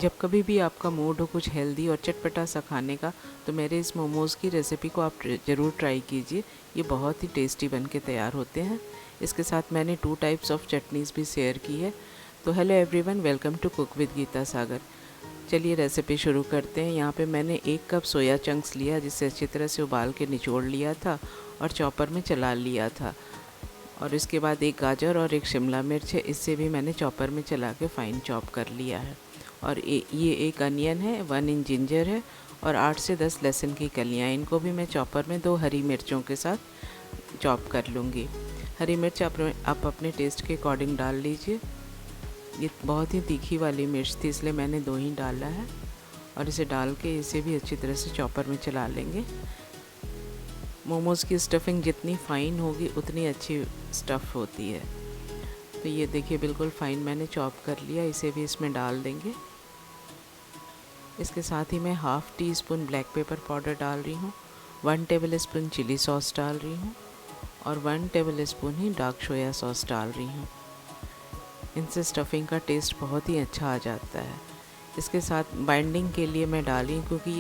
जब कभी भी आपका मूड हो कुछ हेल्दी और चटपटा सा खाने का, तो मेरे इस मोमोज़ की रेसिपी को आप ज़रूर ट्राई कीजिए। ये बहुत ही टेस्टी बन के तैयार होते हैं। इसके साथ मैंने 2 टाइप्स ऑफ चटनीज़ भी शेयर की है। तो hello everyone, welcome to cook with Geeta Sagar. चलिए रेसिपी शुरू करते हैं। यहाँ पे मैंने 1 कप सोया चंक्स लिया, जिसे अच्छी तरह से उबाल के निचोड़ लिया था और चॉपर में चला लिया था। और इसके बाद 1 गाजर और 1 शिमला मिर्च है, इससे भी मैंने चॉपर में चला के फ़ाइन चॉप कर लिया है। और ये 1 अनियन है, 1 इंच जिंजर है और 8 से 10 लहसुन की कलियाँ। इनको भी मैं चॉपर में 2 हरी मिर्चों के साथ चॉप कर लूँगी। हरी मिर्च आप अपने टेस्ट के अकॉर्डिंग डाल लीजिए। ये बहुत ही तीखी वाली मिर्च थी, इसलिए मैंने 2 ही डाला है। और इसे डाल के इसे भी अच्छी तरह से चॉपर में चला लेंगे। मोमोज़ की स्टफिंग जितनी फ़ाइन होगी उतनी अच्छी स्टफ़ होती है। तो ये देखिए बिल्कुल फ़ाइन मैंने चॉप कर लिया, इसे भी इसमें डाल देंगे। इसके साथ ही मैं half tea spoon black pepper powder डाल रही हूँ, 1 टेबल स्पून चिली सॉस डाल रही हूँ और 1 टेबल स्पून ही डार्क सोया सॉस डाल रही हूँ। इनसे स्टफिंग का टेस्ट बहुत ही अच्छा आ जाता है। इसके साथ बाइंडिंग के लिए मैं डाली, क्योंकि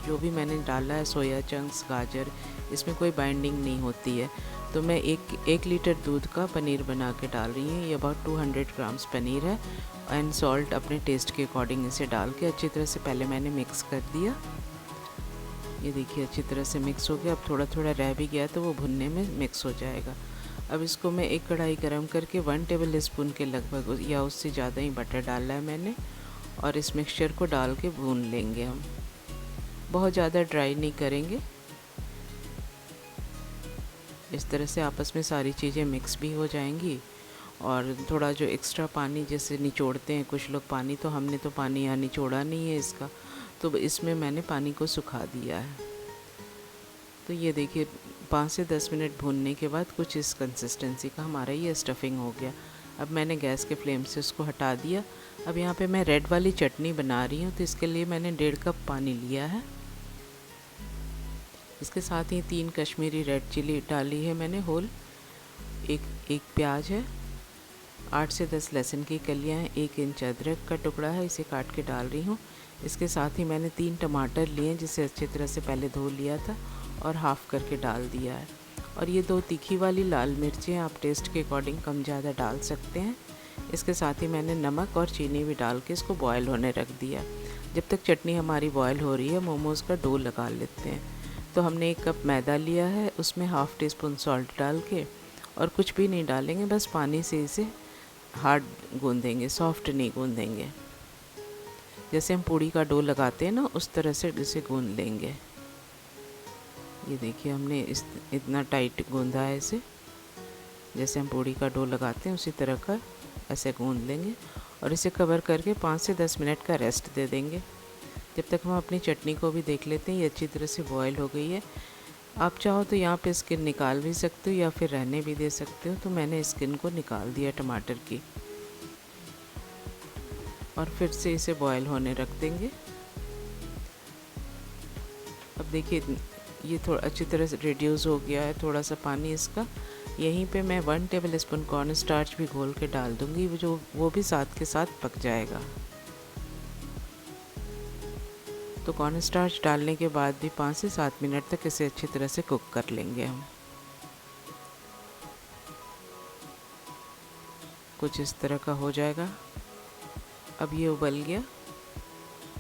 जो भी मैंने डाला है सोया चंक्स, गाजर, इसमें कोई बाइंडिंग नहीं होती है। तो मैं 1 लीटर दूध का पनीर बना के डाल रही हूँ। ये अबाउट 200 ग्राम्स पनीर है। एंड सॉल्ट अपने टेस्ट के अकॉर्डिंग इसे डाल के अच्छी तरह से पहले मैंने मिक्स कर दिया। ये देखिए अच्छी तरह से मिक्स हो गया। अब थोड़ा थोड़ा रह भी गया तो वो भुनने में मिक्स हो जाएगा। अब इसको मैं एक कढ़ाई गरम करके 1 टेबल स्पून के लगभग या उससे ज़्यादा ही बटर डाला है मैंने, और इस मिक्सचर को डाल के भून लेंगे हम। बहुत ज़्यादा ड्राई नहीं करेंगे। इस तरह से आपस में सारी चीज़ें मिक्स भी हो जाएंगी। और थोड़ा जो एक्स्ट्रा पानी जैसे निचोड़ते हैं कुछ लोग पानी, तो हमने तो पानी यहाँ निचोड़ा नहीं है इसका, तो इसमें मैंने पानी को सुखा दिया है। तो ये देखिए 5 से 10 मिनट भूनने के बाद कुछ इस कंसिस्टेंसी का हमारा ये स्टफिंग हो गया। अब मैंने गैस के फ्लेम से उसको हटा दिया। अब यहाँ पे मैं रेड वाली चटनी बना रही हूँ, तो इसके लिए मैंने 1.5 कप पानी लिया है। इसके साथ ही 3 कश्मीरी रेड चिली डाली है मैंने होल, एक प्याज है, 8 से 10 लहसुन की कलियाँ हैं, 1 इंच अदरक का टुकड़ा है, इसे काट के डाल रही हूँ। इसके साथ ही मैंने 3 टमाटर लिए, जिसे अच्छी तरह से पहले धो लिया था और हाफ़ करके डाल दिया है। और ये 2 तीखी वाली लाल मिर्चें आप टेस्ट के अकॉर्डिंग कम ज़्यादा डाल सकते हैं। इसके साथ ही मैंने नमक और चीनी भी डाल के इसको बॉयल होने रख दिया। जब तक चटनी हमारी बॉयल हो रही है, मोमोज़ का डो लगा लेते हैं। तो हमने 1 कप मैदा लिया है, उसमें हाफ़ टी स्पून सॉल्ट डाल के, और कुछ भी नहीं डालेंगे, बस पानी से इसे हार्ड गूँधेंगे, सॉफ्ट नहीं गूँधेंगे। जैसे हम पूड़ी का डो लगाते हैं ना, उस तरह से इसे गूँध लेंगे। ये देखिए हमने इतना टाइट गूँधा है इसे, जैसे हम पूड़ी का डो लगाते हैं उसी तरह का ऐसे गूँध लेंगे। और इसे कवर करके 5 से 10 मिनट का रेस्ट दे देंगे। जब तक हम अपनी चटनी को भी देख लेते हैं, ये अच्छी तरह से बॉयल हो गई है। आप चाहो तो यहाँ पे स्किन निकाल भी सकते हो या फिर रहने भी दे सकते हो। तो मैंने स्किन को निकाल दिया टमाटर की, और फिर से इसे बॉयल होने रख देंगे। अब देखिए ये थोड़ा अच्छी तरह से रिड्यूस हो गया है, थोड़ा सा पानी इसका। यहीं पे मैं 1 टेबल स्पून कॉर्न स्टार्च भी घोल के डाल दूँगी, वो भी साथ के साथ पक जाएगा। तो कॉर्न स्टार्च डालने के बाद भी 5 से 7 मिनट तक इसे अच्छी तरह से कुक कर लेंगे हम। कुछ इस तरह का हो जाएगा। अब ये उबल गया।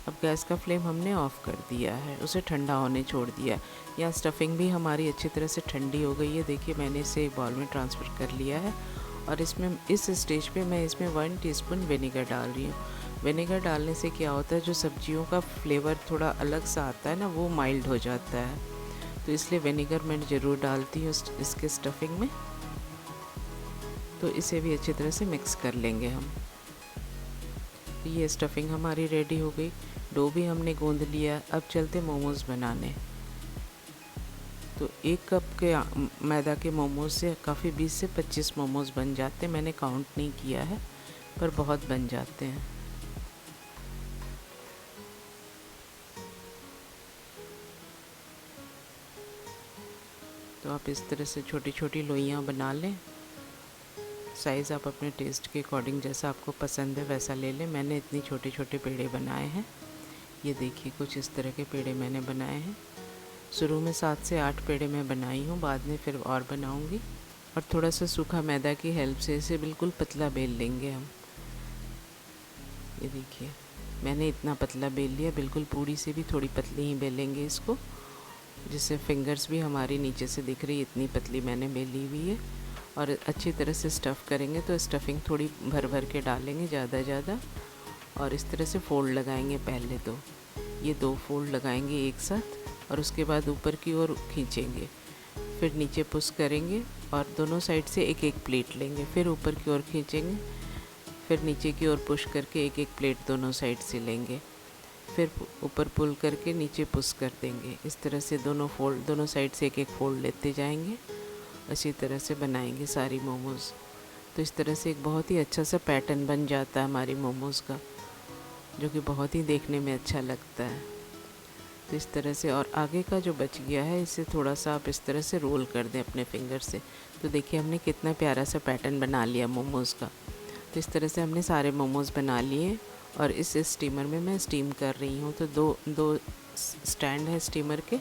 अब गैस का फ्लेम हमने ऑफ़ कर दिया है, उसे ठंडा होने छोड़ दिया है। यहाँ स्टफिंग भी हमारी अच्छी तरह से ठंडी हो गई है। देखिए मैंने इसे एक बाउल में ट्रांसफ़र कर लिया है, और इसमें इस स्टेज पे मैं इसमें 1 टीस्पून विनेगर डाल रही हूँ। विनेगर डालने से क्या होता है, जो सब्जियों का फ्लेवर थोड़ा अलग सा आता है ना, वो माइल्ड हो जाता है। तो इसलिए विनेगर मैं ज़रूर डालती हूँ इसके स्टफिंग में। तो इसे भी अच्छी तरह से मिक्स कर लेंगे हम। ये स्टफिंग हमारी रेडी हो गई, डो भी हमने गूँध लिया। अब चलते मोमोज़ बनाने। तो 1 कप के मैदा के मोमोज़ से काफ़ी 20 से 25 मोमोज़ बन जाते हैं। मैंने काउंट नहीं किया है, पर बहुत बन जाते हैं। तो आप इस तरह से छोटी छोटी लोइयाँ बना लें। साइज़ आप अपने टेस्ट के अकॉर्डिंग जैसा आपको पसंद है वैसा ले लें। मैंने इतनी छोटे छोटे पेड़े बनाए हैं। ये देखिए कुछ इस तरह के पेड़े मैंने बनाए हैं। शुरू में 7 से 8 पेड़े मैं बनाई हूँ, बाद में फिर और बनाऊँगी। और थोड़ा सा सूखा मैदा की हेल्प से इसे बिल्कुल पतला बेल लेंगे हम। ये देखिए मैंने इतना पतला बेल लिया, बिल्कुल पूरी से भी थोड़ी पतली ही बेलेंगे इसको, जिससे फिंगर्स भी हमारी नीचे से दिख रही, इतनी पतली मैंने बेली हुई है। और अच्छी तरह से स्टफ़ करेंगे तो स्टफिंग थोड़ी भर भर के डालेंगे ज़्यादा और इस तरह से फोल्ड लगाएंगे। पहले तो ये 2 फोल्ड लगाएंगे एक साथ और उसके बाद ऊपर की ओर खींचेंगे, फिर नीचे पुश करेंगे और दोनों साइड से एक एक प्लेट लेंगे, फिर ऊपर की ओर खींचेंगे, फिर नीचे की ओर पुश करके एक एक प्लेट दोनों साइड से लेंगे, फिर ऊपर पुल करके नीचे पुश कर देंगे। इस तरह से दोनों साइड से एक एक फोल्ड लेते जाएंगे। इसी तरह से बनाएंगे सारी मोमोज़। तो इस तरह से एक बहुत ही अच्छा सा पैटर्न बन जाता है हमारी मोमोज़ का, जो कि बहुत ही देखने में अच्छा लगता है। तो इस तरह से, और आगे का जो बच गया है इसे थोड़ा सा आप इस तरह से रोल कर दें अपने फिंगर से। तो देखिए हमने कितना प्यारा सा पैटर्न बना लिया मोमोज़ का। तो इस तरह से हमने सारे मोमोज़ बना लिए और इस स्टीमर में मैं स्टीम कर रही हूँ। तो दो स्टैंड है स्टीमर के,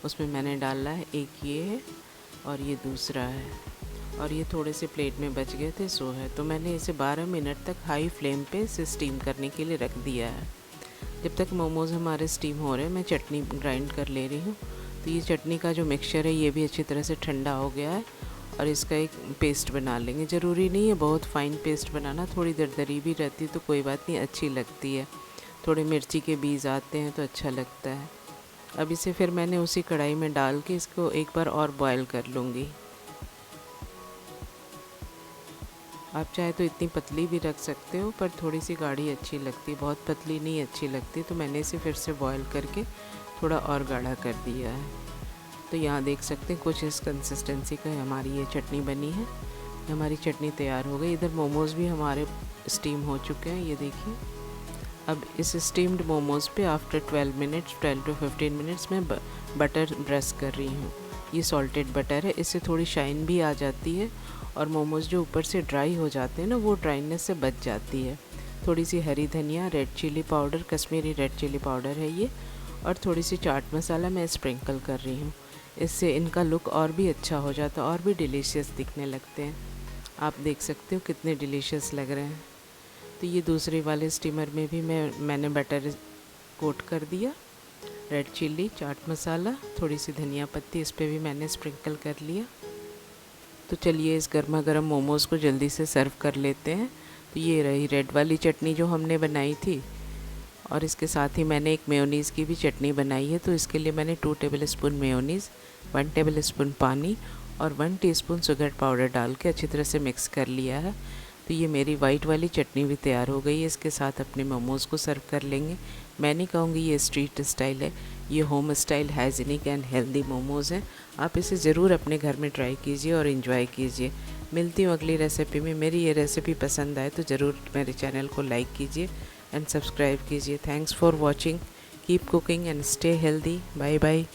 उसमें मैंने डाला है, एक ये है और ये दूसरा है, और ये थोड़े से प्लेट में बच गए थे सो है। तो मैंने इसे 12 मिनट तक हाई फ्लेम पे इसे स्टीम करने के लिए रख दिया है। जब तक मोमोज़ हमारे स्टीम हो रहे हैं मैं चटनी ग्राइंड कर ले रही हूँ। तो ये चटनी का जो मिक्सचर है ये भी अच्छी तरह से ठंडा हो गया है और इसका एक पेस्ट बना लेंगे। ज़रूरी नहीं है बहुत फ़ाइन पेस्ट बनाना, थोड़ी दरदरी भी रहती तो कोई बात नहीं, अच्छी लगती है। थोड़े मिर्ची के बीज आते हैं तो अच्छा लगता है। अब इसे फिर मैंने उसी कढ़ाई में डाल के इसको एक बार और बॉयल कर लूँगी। आप चाहे तो इतनी पतली भी रख सकते हो, पर थोड़ी सी गाढ़ी अच्छी लगती, बहुत पतली नहीं अच्छी लगती। तो मैंने इसे फिर से बॉयल करके थोड़ा और गाढ़ा कर दिया है। तो यहाँ देख सकते हैं कुछ इस कंसिस्टेंसी का हमारी ये चटनी बनी है। हमारी चटनी तैयार हो गई। इधर मोमोज़ भी हमारे स्टीम हो चुके हैं, ये देखिए। अब इस स्टीम्ड मोमोज़ पे आफ्टर 12 to 15 मिनट्स में बटर ब्रश कर रही हूँ। ये सॉल्टेड बटर है, इससे थोड़ी शाइन भी आ जाती है और मोमोज़ जो ऊपर से ड्राई हो जाते हैं ना, वो ड्राइनेस से बच जाती है। थोड़ी सी हरी धनिया, red chilli powder, Kashmiri red chilli powder है ये, और थोड़ी सी चाट मसाला मैं स्प्रिंकल कर रही हूँ। इससे इनका लुक और भी अच्छा हो जाता है और भी डिलीशियस दिखने लगते हैं। आप देख सकते हो कितने डिलीशियस लग रहे हैं। तो ये दूसरे वाले स्टीमर में भी मैंने बटर कोट कर दिया। रेड चिल्ली, चाट मसाला, थोड़ी सी धनिया पत्ती इस पर भी मैंने स्प्रिंकल कर लिया। तो चलिए इस गर्मा गर्म मोमोज़ को जल्दी से सर्व कर लेते हैं। तो ये रही रेड वाली चटनी जो हमने बनाई थी, और इसके साथ ही मैंने एक मेयोनीज़ की भी चटनी बनाई है। तो इसके लिए मैंने 2 table spoon mayonnaise, 1 table spoon पानी और 1 टीस्पून शुगर पाउडर डाल के अच्छी तरह से मिक्स कर लिया है। तो ये मेरी वाइट वाली चटनी भी तैयार हो गई है। इसके साथ अपने मोमोज़ को सर्व कर लेंगे। मैं नहीं कहूँगी ये स्ट्रीट स्टाइल है, ये home style hygienic and healthy momos हैं। आप इसे ज़रूर अपने घर में ट्राई कीजिए और इन्जॉय कीजिए। मिलती हूँ अगली रेसिपी में। मेरी ये रेसिपी पसंद आए तो ज़रूर मेरे चैनल को लाइक कीजिए एंड सब्सक्राइब कीजिए। Thanks for watching. Keep cooking and stay healthy. Bye bye.